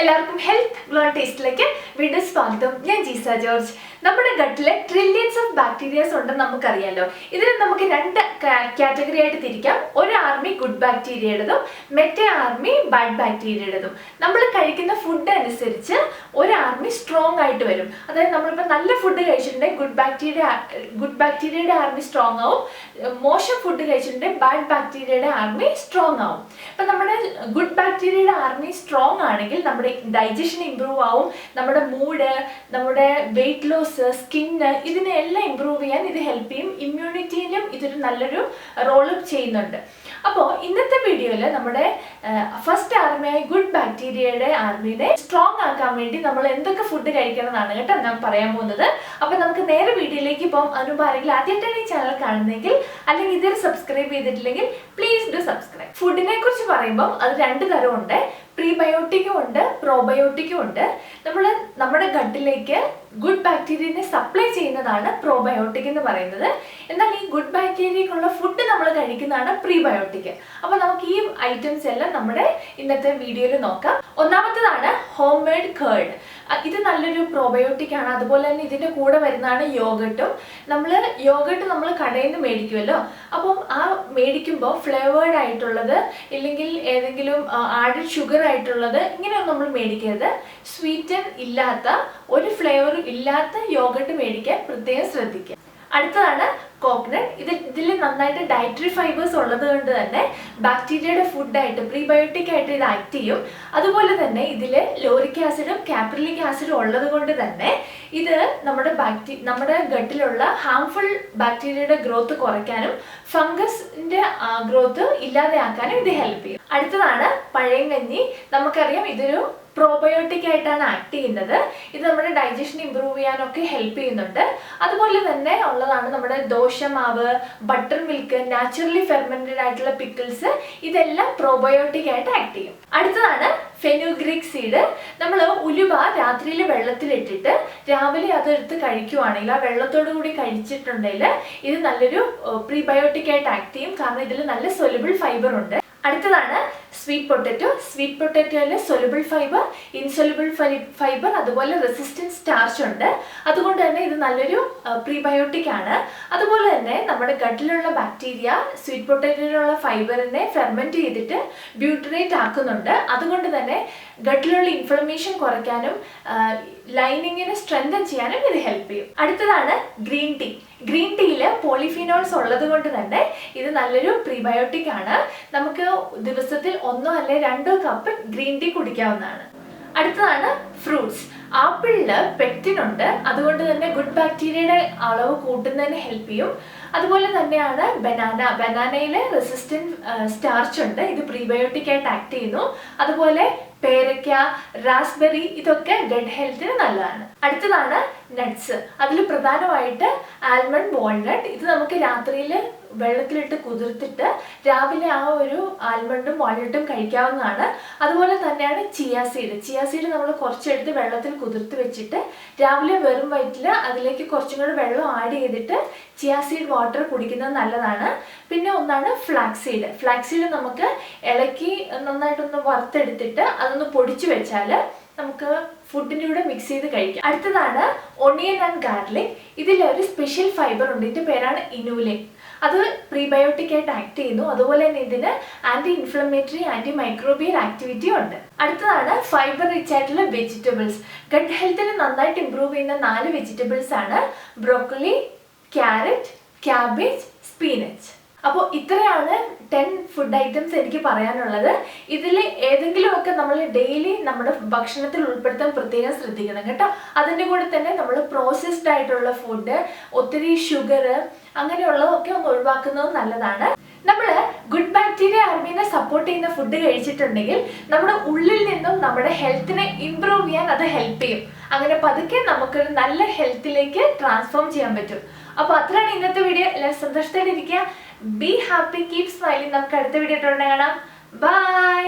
എല്ലാവർക്കും health glow ടേസ്റ്റിലേക്ക് വീണ്ടും സ്വാഗതം. ഞാൻ ജീസ ജോർജ്. നമ്മുടെ ഗട്ടിലെ ട്രില്യൻസ് ഓഫ് ബാക്ടീരിയാസ് ഉണ്ടെന്ന് നമുക്കറിയാലോ. ഇതിനെ നമുക്ക് രണ്ട് കാറ്റഗറി ആയിട്ട് തിരിക്കാം. ഒരു ആർമി ഗുഡ് ബാക്ടീരിയയുടേതും മറ്റേ ആർമി ബാഡ് ബാക്ടീരിയയുടേതും. നമ്മൾ കഴിക്കുന്ന ഫുഡ് അനുസരിച്ച് ഒരു ആർമി സ്ട്രോങ് ആയിട്ട് വരും. അതായത് നമ്മളിപ്പോൾ നല്ല ഫുഡ് കഴിച്ചിട്ടുണ്ടെങ്കിൽ ഗുഡ് ബാക്ടീരിയയുടെ ആർമി സ്ട്രോങ് ആവും. മോശം ഫുഡ് കഴിച്ചിട്ടുണ്ടെങ്കിൽ ബാഡ് ബാക്ടീരിയയുടെ ആർമി സ്ട്രോങ് ആവും. അപ്പം നമ്മുടെ ഗുഡ് ബാക്ടീരിയയുടെ ആർമി സ്ട്രോങ് ആണെങ്കിൽ നമ്മുടെ ഡൈജഷൻ ഇംപ്രൂവ് ആവും, നമ്മുടെ മൂഡ്, നമ്മുടെ വെയിറ്റ് ലോസ്, സ്കിന്ന്, ഇതിനെല്ലാം ഇംപ്രൂവ് ചെയ്യാൻ ഇത് ഹെൽപ്പ് ചെയ്യും. ഇമ്മ്യൂണിറ്റിയിലും ഇതൊരു നല്ലൊരു റോൾ ചെയ്യുന്നുണ്ട്. അപ്പോൾ ഇന്നത്തെ വീഡിയോയിൽ നമ്മുടെ ഫസ്റ്റ് ആർമിയായ ഗുഡ് ബാക്ടീരിയയുടെ ആർമിനെ സ്ട്രോങ് ആക്കാൻ വേണ്ടി നമ്മൾ എന്തൊക്കെ ഫുഡ് കഴിക്കണം എന്നാണ് കേട്ടോ ഞാൻ പറയാൻ പോകുന്നത്. അപ്പോൾ നമുക്ക് നേരെ വീഡിയോയിലേക്ക് പോകാം. അതിനുമുമ്പ് ആരെങ്കിലും ആദ്യമായിട്ടാണ് ഈ ചാനൽ കാണുന്നതെങ്കിൽ അല്ലെങ്കിൽ ഇതുവരെ സബ്സ്ക്രൈബ് ചെയ്തിട്ടില്ലെങ്കിൽ പ്ലീസ് ഡു സബ്സ്ക്രൈബ്. ഫുഡിനെ കുറിച്ച് പറയുമ്പോൾ അത് രണ്ട് തരമുണ്ട്. പ്രീബയോട്ടിക്കും ഉണ്ട്, പ്രോബയോട്ടിക്കും ഉണ്ട്. നമ്മുടെ ഗട്ടിലേക്ക് ഗുഡ് ബാക്ടീരിയനെ സപ്ലൈ ചെയ്യുന്നതാണ് പ്രോബയോട്ടിക് എന്ന് പറയുന്നത്. എന്നാൽ ഈ ഗുഡ് ബാക്ടീരിയക്കുള്ള ഫുഡ് നമ്മൾ കഴിക്കുന്നതാണ് പ്രീബയോട്ടിക്. അപ്പോൾ നമുക്ക് ഈ ഐറ്റംസ് എല്ലാം നമ്മുടെ ഇന്നത്തെ വീഡിയോയിൽ നോക്കാം. ഒന്നാമത്തേതാണ് ഹോം മെയ്ഡ് കേർഡ്. ഇത് നല്ലൊരു പ്രോബയോട്ടിക് ആണ്. അതുപോലെ തന്നെ ഇതിൻ്റെ കൂടെ വരുന്നതാണ് യോഗട്ടും. യോഗട്ട് നമ്മൾ കടയിൽ നിന്ന് മേടിക്കുമല്ലോ. അപ്പം ആ മേടിക്കുമ്പോൾ ഫ്ലേവേർഡ് ആയിട്ടുള്ളത് ഇല്ലെങ്കിൽ ഏതെങ്കിലും ആഡഡ് ഷുഗർ ആയിട്ടുള്ളത് ഇങ്ങനെയൊന്നും നമ്മൾ മേടിക്കരുത്. സ്വീറ്റൻ ഇല്ലാത്ത ഒരു ഫ്ലേവറും ഇല്ലാത്ത യോഗട്ട് മേടിക്കാൻ പ്രത്യേകം ശ്രദ്ധിക്കുക. അടുത്തതാണ് കോക്കനട്ട്. ഇതിൽ നന്നായിട്ട് ഡയറ്ററി ഫൈബേഴ്സ് ഉള്ളത് കൊണ്ട് തന്നെ ബാക്ടീരിയയുടെ ഫുഡായിട്ട് പ്രീബയോട്ടിക് ആയിട്ട് ഇത് ആക്ട് ചെയ്യും. അതുപോലെ തന്നെ ഇതിൽ ലോറിക് ആസിഡും കാപ്രിലിക് ആസിഡും ഉള്ളത് കൊണ്ട് തന്നെ ഇത് നമ്മുടെ ഗട്ടിലുള്ള ഹാംഫുൾ ബാക്ടീരിയയുടെ ഗ്രോത്ത് കുറയ്ക്കാനും ഫംഗസിന്റെ ഗ്രോത്ത് ഇല്ലാതെയാക്കാനും ഇത് ഹെൽപ്പ് ചെയ്യും. അടുത്തതാണ് പഴയങ്കഞ്ഞി. നമുക്കറിയാം ഇതൊരു പ്രോബയോട്ടിക് ആയിട്ടാണ് ആക്ട് ചെയ്യുന്നത്. ഇത് നമ്മുടെ ഡൈജഷൻ ഇംപ്രൂവ് ചെയ്യാനൊക്കെ ഹെൽപ്പ് ചെയ്യുന്നുണ്ട്. അതുപോലെ തന്നെ ഉള്ളതാണ് നമ്മുടെ ദോശമാവ്, ബട്ടർ മിൽക്ക്, നാച്ചുറലി ഫെർമെന്റഡ് ആയിട്ടുള്ള പിക്കിൾസ്. ഇതെല്ലാം പ്രോബയോട്ടിക് ആയിട്ട് ആക്ട് ചെയ്യും. അടുത്തതാണ് ഫെനുഗ്രീക്ക് സീഡ്. നമ്മൾ ഉലുവ രാത്രിയിൽ വെള്ളത്തിലിട്ടിട്ട് രാവിലെ അതെടുത്ത് കഴിക്കുവാണെങ്കിൽ, ആ വെള്ളത്തോടു കൂടി കഴിച്ചിട്ടുണ്ടെങ്കിൽ ഇത് നല്ലൊരു പ്രീബയോട്ടിക് ആയിട്ട് ആക്ട് ചെയ്യും. കാരണം ഇതിൽ നല്ല സൊല്യൂബിൾ ഫൈബർ ഉണ്ട്. അടുത്തതാണ് സ്വീറ്റ് പൊട്ടറ്റോ. സ്വീറ്റ് പൊട്ടറ്റോയിൽ സൊല്യൂബിൾ ഫൈബർ, ഇൻസൊല്യൂബിൾ ഫൈബർ, അതുപോലെ റെസിസ്റ്റൻസ് സ്റ്റാർച്ച് ഉണ്ട്. അതുകൊണ്ട് തന്നെ ഇത് നല്ലൊരു പ്രീബയോട്ടിക് ആണ്. അതുപോലെ തന്നെ നമ്മുടെ ഗട്ടിലുള്ള ബാക്ടീരിയ സ്വീറ്റ് പൊട്ടറ്റോയിലുള്ള ഫൈബറിനെ ഫെർമെന്റ് ചെയ്തിട്ട് ബ്യൂട്ടറേറ്റ് ആക്കുന്നുണ്ട്. അതുകൊണ്ട് തന്നെ ഗട്ടിലുള്ള ഇൻഫ്ലമേഷൻ കുറയ്ക്കാനും ലൈനിങ്ങിനെ സ്ട്രെങ്തൻ ചെയ്യാനും ഇത് ഹെൽപ്പ് ചെയ്യും. അടുത്തതാണ് ഗ്രീൻ ടീ. ഗ്രീൻ ടീയിൽ പോളിഫിനോൾസ് ഉള്ളത് കൊണ്ട് തന്നെ ഇത് നല്ലൊരു പ്രീബയോട്ടിക് ആണ്. നമുക്ക് ദിവസത്തിൽ 1 അല്ലെങ്കിൽ 2 കപ്പ് ഗ്രീൻ ടീ കുടിക്കാവുന്നതാണ്. അടുത്തതാണ് ഫ്രൂട്ട്സ്. ആപ്പിളില് പെക്റ്റിൻ ഉണ്ട്. അതുകൊണ്ട് തന്നെ ഗുഡ് ബാക്ടീരിയയുടെ അളവ് കൂട്ടുന്നതിന് ഹെൽപ്പ് ചെയ്യും. അതുപോലെ തന്നെയാണ് ബനാനയിൽ റെസിസ്റ്റന്റ് സ്റ്റാർച്ച് ഉണ്ട്. ഇത് പ്രീബയോട്ടിക് ആയിട്ട് ആക്ട് ചെയ്യുന്നു. അതുപോലെ പേരയ്ക്ക, റാസ്ബെറി, ഇതൊക്കെ ഗട്ട് ഹെൽത്തിന് നല്ലതാണ്. അടുത്തതാണ് നട്ട്സ്. അതിൽ പ്രധാനമായിട്ട് ആൽമണ്ട്, വാൾനട്ട്. ഇത് നമുക്ക് രാത്രിയിൽ വെള്ളത്തിലിട്ട് കുതിർത്തിട്ട് രാവിലെ ആ ഒരു ആൽമണ്ടും വാൾനട്ടും കഴിക്കാവുന്നതാണ്. അതുപോലെ തന്നെയാണ് ചിയ സീഡ് നമ്മൾ കുറച്ചെടുത്ത് വെള്ളത്തിൽ കുതിർത്ത് വെച്ചിട്ട് രാവിലെ വെറും വയറ്റിൽ അതിലേക്ക് കുറച്ചും കൂടെ വെള്ളം ആഡ് ചെയ്തിട്ട് ചിയ സീഡ് വാട്ടർ കുടിക്കുന്നത് നല്ലതാണ്. പിന്നെ ഒന്നാണ് ഫ്ലാക്സ് സീഡ് നമുക്ക് ഇളക്കി നന്നായിട്ടൊന്ന് വറുത്തെടുത്തിട്ട് അതൊന്ന് പൊടിച്ചു വെച്ചാൽ നമുക്ക് ഫുഡിൻ്റെ കൂടെ മിക്സ് ചെയ്ത് കഴിക്കാം. അടുത്തതാണ് ഒണിയൻ ആൻഡ് ഗാർലിക്. ഇതിലൊരു സ്പെഷ്യൽ ഫൈബർ ഉണ്ട്. ഇതിൻ്റെ പേരാണ് ഇനൂലിൻ. അത് പ്രീബയോട്ടിക് ആയിട്ട് ആക്ട് ചെയ്യുന്നു. അതുപോലെ തന്നെ ഇതിന് anti inflammatory, anti microbial activity ഉണ്ട്. അടുത്തതാണ് ഫൈബർ റിച്ച് ആയിട്ടുള്ള വെജിറ്റബിൾസ്. ഗട്ട് ഹെൽത്തിനെ നന്നായിട്ട് ഇംപ്രൂവ് ചെയ്യുന്ന 4 വെജിറ്റബിൾസ് ആണ് ബ്രോക്കലി, ക്യാരറ്റ്, ക്യാബേജ്, സ്പീനച്ച്. അപ്പോൾ ഇത്രയാണ് 10 ഫുഡ് ഐറ്റംസ് എനിക്ക് പറയാനുള്ളത്. ഇതിൽ ഏതെങ്കിലുമൊക്കെ നമ്മൾ ഡെയിലി നമ്മുടെ ഭക്ഷണത്തിൽ ഉൾപ്പെടുത്താൻ പ്രത്യേകം ശ്രദ്ധിക്കണം കേട്ടോ. അതിൻ്റെ കൂടെ തന്നെ നമ്മൾ പ്രോസസ്ഡ് ആയിട്ടുള്ള ഫുഡ്, ഒത്തിരി ഷുഗർ, അങ്ങനെയുള്ളതൊക്കെ ഒന്ന് ഒഴിവാക്കുന്നത് നല്ലതാണ്. നമ്മൾ ഗുഡ് ബാക്ടീരിയ ആർമിനെ സപ്പോർട്ട് ചെയ്യുന്ന ഫുഡ് കഴിച്ചിട്ടുണ്ടെങ്കിൽ നമ്മുടെ ഉള്ളിൽ നിന്നും നമ്മുടെ ഹെൽത്തിനെ ഇംപ്രൂവ് ചെയ്യാൻ അത് ഹെൽപ്പ് ചെയ്യും. അങ്ങനെ പതുക്കെ നമുക്കൊരു നല്ല ഹെൽത്തിലേക്ക് ട്രാൻസ്ഫോം ചെയ്യാൻ പറ്റും. അപ്പോൾ അത്രയാണ് ഇന്നത്തെ വീഡിയോ. എല്ലാവരും സന്തോഷത്തോടെ ഇരിക്കുക. Be happy, keep smiling. നമുക്ക് അടുത്ത വീഡിയോ കാണാം. ബൈ.